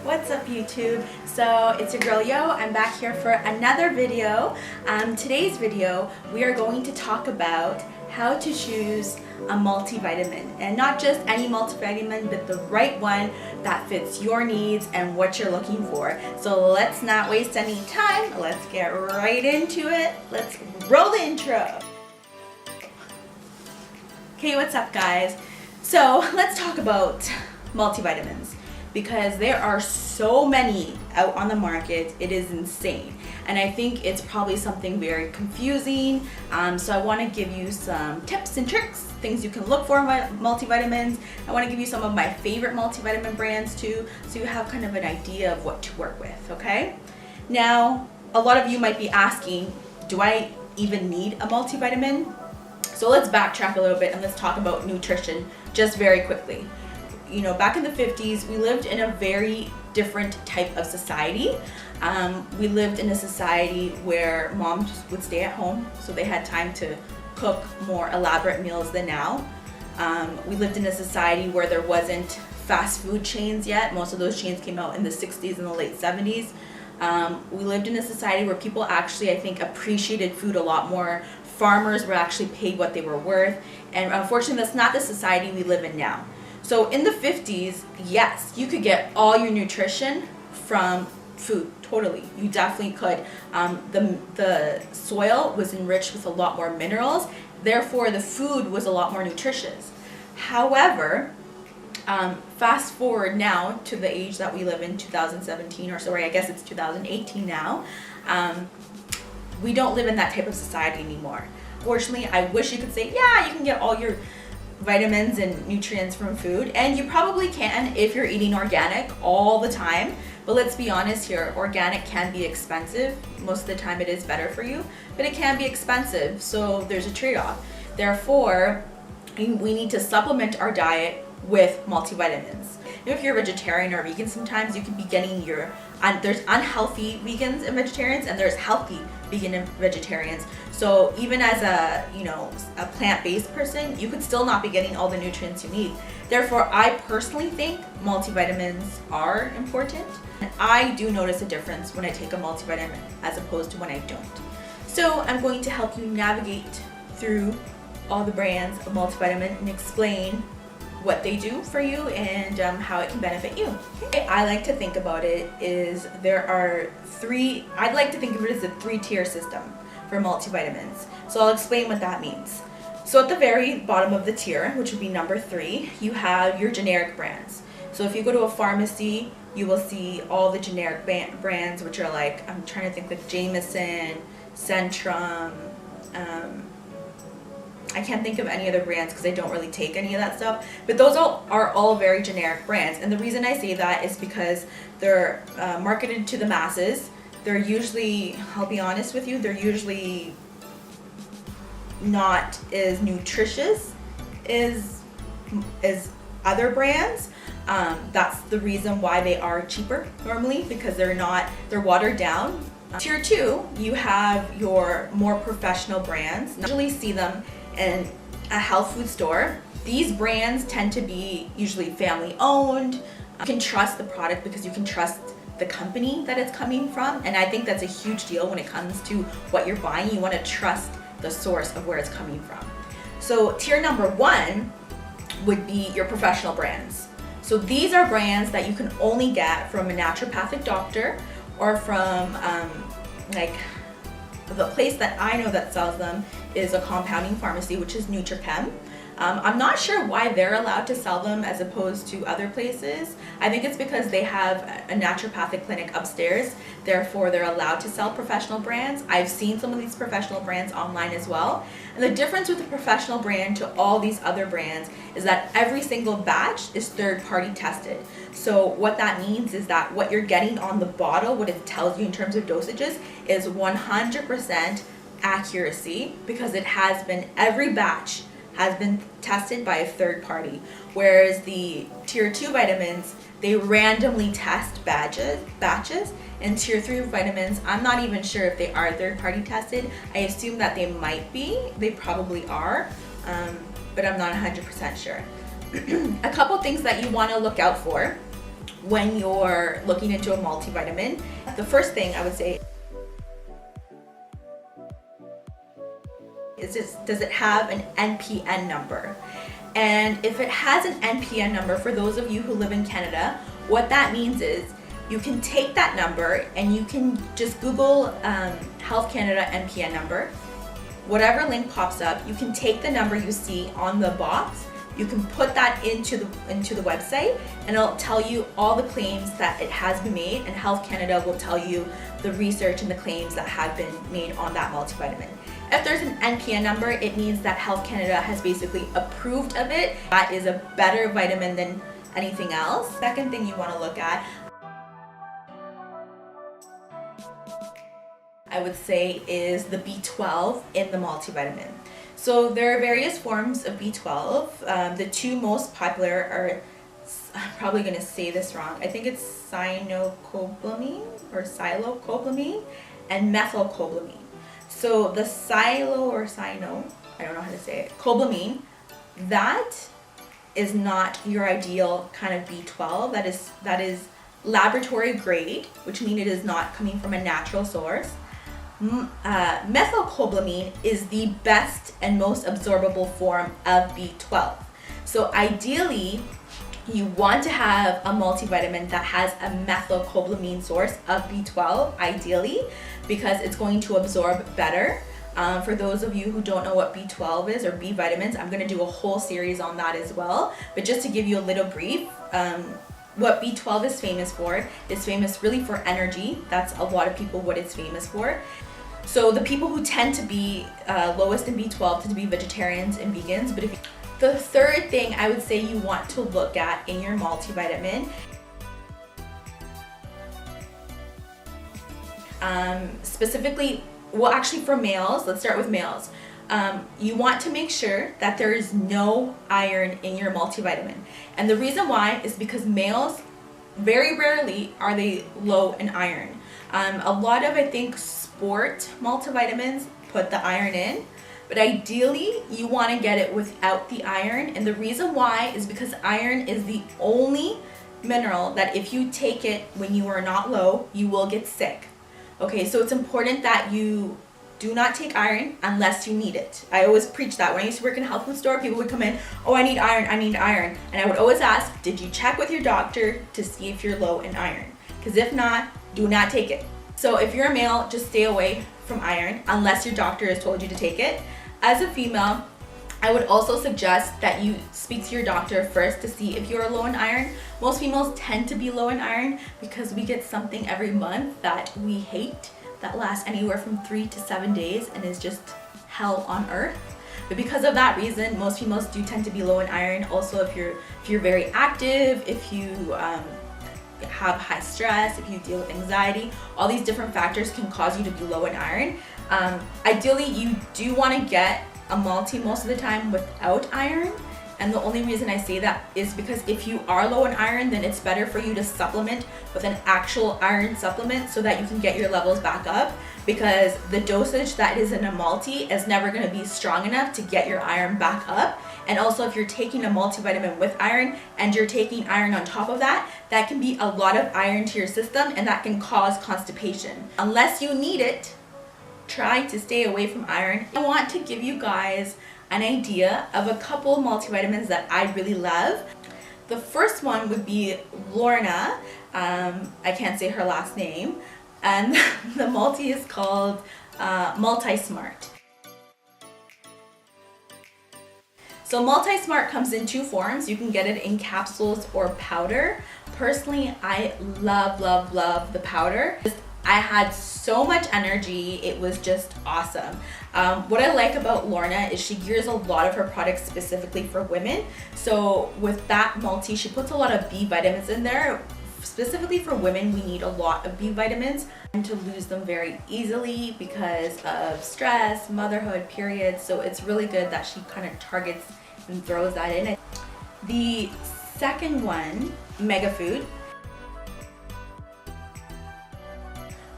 What's up YouTube? So it's your girl Yo. I'm back here for another video. Today's video we are going to talk about how to choose a multivitamin, and not just any multivitamin but the right one that fits your needs and what you're looking for. So let's not waste any time, let's get right into it. Let's roll the intro. Okay, what's up guys? So let's talk about multivitamins, because there are so many out on the market. It is insane, and I think it's probably something very confusing. So I want to give you some tips and tricks, things you can look for in multivitamins. I want to give you some of my favorite multivitamin brands too, so you have kind of an idea of what to work with. Okay, now a lot of you might be asking, do I even need a multivitamin? So let's backtrack a little bit and let's talk about nutrition just very quickly. You know, back in the 50s, we lived in a very different type of society. We lived in a society where moms would stay at home, so they had time to cook more elaborate meals than now. We lived in a society where there wasn't fast food chains yet. Most of those chains came out in the 60s and the late 70s. We lived in a society where people actually, I think, appreciated food a lot more. Farmers were actually paid what they were worth, and unfortunately that's not the society we live in now. So in the 50s, yes, you could get all your nutrition from food, totally. You definitely could. The soil was enriched with a lot more minerals, therefore the food was a lot more nutritious. However, fast forward now to the age that we live in, 2017, or sorry, I guess it's 2018 now. We don't live in that type of society anymore. Fortunately, I wish you could say, yeah, you can get all your vitamins and nutrients from food, and you probably can if you're eating organic all the time. But let's be honest here, organic can be expensive. Most of the time it is better for you, but it can be expensive, so there's a trade-off. Therefore, we need to supplement our diet with multivitamins. If you're vegetarian or vegan, sometimes you can be getting there's unhealthy vegans and vegetarians, and there's healthy vegan and vegetarians. So even as a plant-based person, you could still not be getting all the nutrients you need. Therefore, I personally think multivitamins are important. And I do notice a difference when I take a multivitamin as opposed to when I don't. So I'm going to help you navigate through all the brands of multivitamin and explain what they do for you and how it can benefit you. Okay. I like to think about it is I'd like to think of it as a three-tier system for multivitamins. So I'll explain what that means. So at the very bottom of the tier, which would be number 3, you have your generic brands. So if you go to a pharmacy, you will see all the generic brands, which are like, I'm trying to think, like Jameson, Centrum, I can't think of any other brands because I don't really take any of that stuff, but those are all very generic brands. And the reason I say that is because they're marketed to the masses. They're usually, I'll be honest with you, they're usually not as nutritious as other brands. That's the reason why they are cheaper normally, because they're watered down. Tier 2, you have your more professional brands. You usually see them in a health food store. These brands tend to be usually family owned. You can trust the product because you can trust the company that it's coming from, and I think that's a huge deal when it comes to what you're buying. You want to trust the source of where it's coming from. So tier number 1 would be your professional brands. So these are brands that you can only get from a naturopathic doctor or from like the place that I know that sells them is a compounding pharmacy, which is Nutrichem. I'm not sure why they're allowed to sell them as opposed to other places. I think it's because they have a naturopathic clinic upstairs, therefore they're allowed to sell professional brands. I've seen some of these professional brands online as well. And the difference with a professional brand to all these other brands is that every single batch is third-party tested. So what that means is that what you're getting on the bottle, what it tells you in terms of dosages, is 100% accuracy, because every batch has been tested by a third party. Whereas the tier 2 vitamins, they randomly test batches, and tier 3 vitamins, I'm not even sure if they are third party tested. I assume that they might be, they probably are, but I'm not 100% sure. A couple things that you want to look out for when you're looking into a multivitamin. The first thing I would say is this: does it have an NPN number? And if it has an NPN number, for those of you who live in Canada, what that means is you can take that number and you can just Google Health Canada NPN number. Whatever link pops up, you can take the number you see on the box, you can put that into the website, and it'll tell you all the claims that it has been made, and Health Canada will tell you the research and the claims that have been made on that multivitamin. If there's an NPN number, it means that Health Canada has basically approved of it. That is a better vitamin than anything else. Second thing you want to look at, I would say, is the B12 in the multivitamin. So there are various forms of B12. The two most popular are, I'm probably going to say this wrong, I think it's cyanocobalamin or silocobalamin and methylcobalamin. So the I don't know how to say it, cobalamin, that is not your ideal kind of B12. That is laboratory grade, which means it is not coming from a natural source. Methylcobalamin is the best and most absorbable form of B12. So ideally, you want to have a multivitamin that has a methylcobalamin source of B12, ideally, because it's going to absorb better. For those of you who don't know what B12 is, or B vitamins, I'm going to do a whole series on that as well. But just to give you a little brief, what B12 is famous for is famous really for energy. That's a lot of people what it's famous for. So the people who tend to be lowest in B12 tend to be vegetarians and vegans. But the third thing I would say you want to look at in your multivitamin, specifically, well, actually for males, let's start with males. You want to make sure that there is no iron in your multivitamin. And the reason why is because males, very rarely are they low in iron. A lot of, I think, sport multivitamins put the iron in, but ideally you want to get it without the iron. And the reason why is because iron is the only mineral that if you take it when you are not low, you will get sick. Okay, so it's important that you do not take iron unless you need it. I always preach that. When I used to work in a health food store, people would come in, oh, I need iron, I need iron. And I would always ask, did you check with your doctor to see if you're low in iron? Because if not, do not take it. So if you're a male, just stay away from iron unless your doctor has told you to take it. As a female, I would also suggest that you speak to your doctor first to see if you're low in iron. Most females tend to be low in iron because we get something every month that we hate that lasts anywhere from 3 to 7 days and is just hell on earth. But because of that reason, most females do tend to be low in iron. Also, if you're very active, if you have high stress, if you deal with anxiety, all these different factors can cause you to be low in iron. Ideally, you do want to get a multi most of the time without iron, and the only reason I say that is because if you are low in iron, then it's better for you to supplement with an actual iron supplement so that you can get your levels back up, because the dosage that is in a multi is never going to be strong enough to get your iron back up. And also, if you're taking a multivitamin with iron and you're taking iron on top of that, that can be a lot of iron to your system and that can cause constipation. Unless you need it, try to stay away from iron. I want to give you guys an idea of a couple multivitamins that I really love. The first one would be Lorna. I can't say her last name. And the multi is called Multi-Smart. So Multi-Smart comes in two forms. You can get it in capsules or powder. Personally, I love the powder. I had so much energy, it was just awesome. What I like about Lorna is she gears a lot of her products specifically for women. So with that multi, she puts a lot of B vitamins in there. Specifically for women, we need a lot of B vitamins and to lose them very easily because of stress, motherhood, periods. So it's really good that she kind of targets and throws that in. The second one, Mega Food.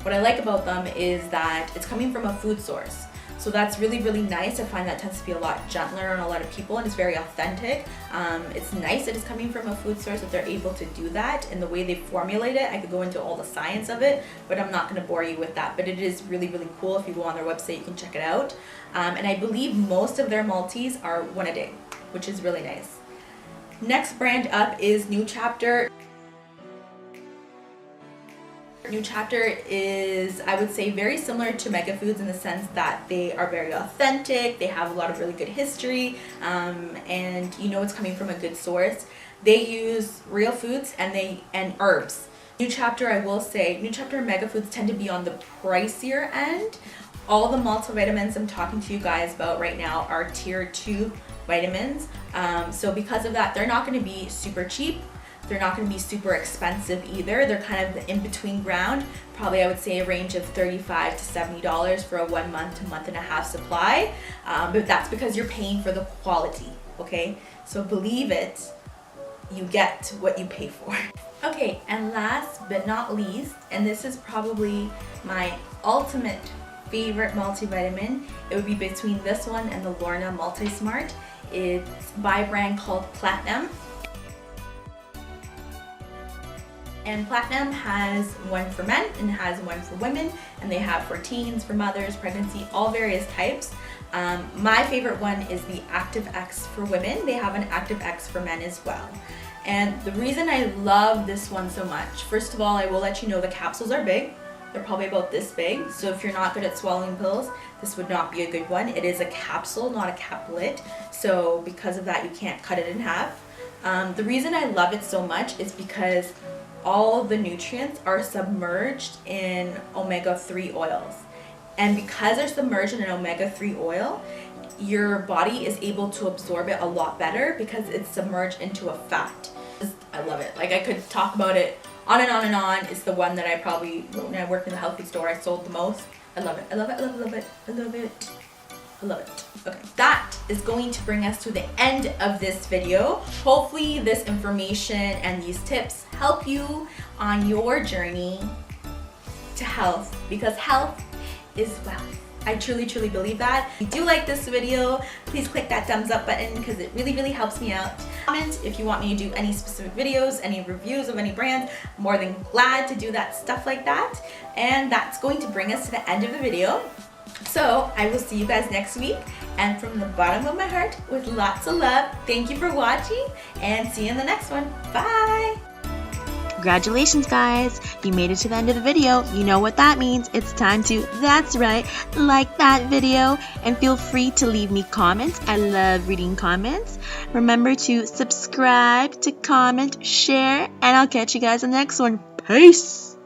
What I like about them is that it's coming from a food source. So that's really, really nice. I find that tends to be a lot gentler on a lot of people, and it's very authentic. It's nice that it's coming from a food source, that they're able to do that, and the way they formulate it. I could go into all the science of it, but I'm not going to bore you with that. But it is really, really cool. If you go on their website, you can check it out. And I believe most of their multis are 1 a day, which is really nice. Next brand up is New Chapter. New Chapter is, I would say, very similar to Mega Foods in the sense that they are very authentic. They have a lot of really good history, and you know it's coming from a good source. They use real foods and herbs. New Chapter, I will say, New Chapter and Mega Foods tend to be on the pricier end. All the multivitamins I'm talking to you guys about right now are tier 2 vitamins. So because of that, they're not going to be super cheap. They're not going to be super expensive either. They're kind of the in-between ground. Probably I would say a range of $35 to $70 for a 1 month to month and a half supply. But that's because you're paying for the quality, okay? So believe it, you get what you pay for. Okay, and last but not least, and this is probably my ultimate favorite multivitamin, it would be between this one and the Lorna Multi-Smart. It's by a brand called Platinum. And Platinum has one for men and has one for women, and they have for teens, for mothers, pregnancy, all various types. My favorite one is the Active X for women. They have an Active X for men as well. And the reason I love this one so much, first of all, I will let you know the capsules are big. They're probably about this big, so if you're not good at swallowing pills, this would not be a good one. It is a capsule, not a caplet, so because of that, you can't cut it in half. The reason I love it so much is because all the nutrients are submerged in omega-3 oils. And because they're submerged in an omega-3 oil, your body is able to absorb it a lot better because it's submerged into a fat. I love it. Like, I could talk about it on and on and on. It's the one that I probably, when I worked in the health food store, I sold the most. I love it. I love it. I love it. I love it. I love it. I love it. Okay, that is going to bring us to the end of this video. Hopefully this information and these tips help you on your journey to health, because health is wealth. I truly, truly believe that. If you do like this video, please click that thumbs up button because it really, really helps me out. Comment if you want me to do any specific videos, any reviews of any brands. I'm more than glad to do that stuff like that. And that's going to bring us to the end of the video. So I will see you guys next week, and from the bottom of my heart, with lots of love, thank you for watching, and see you in the next one. Bye! Congratulations, guys! You made it to the end of the video. You know what that means. It's time to, that's right, like that video, and feel free to leave me comments. I love reading comments. Remember to subscribe, to comment, share, and I'll catch you guys in the next one. Peace!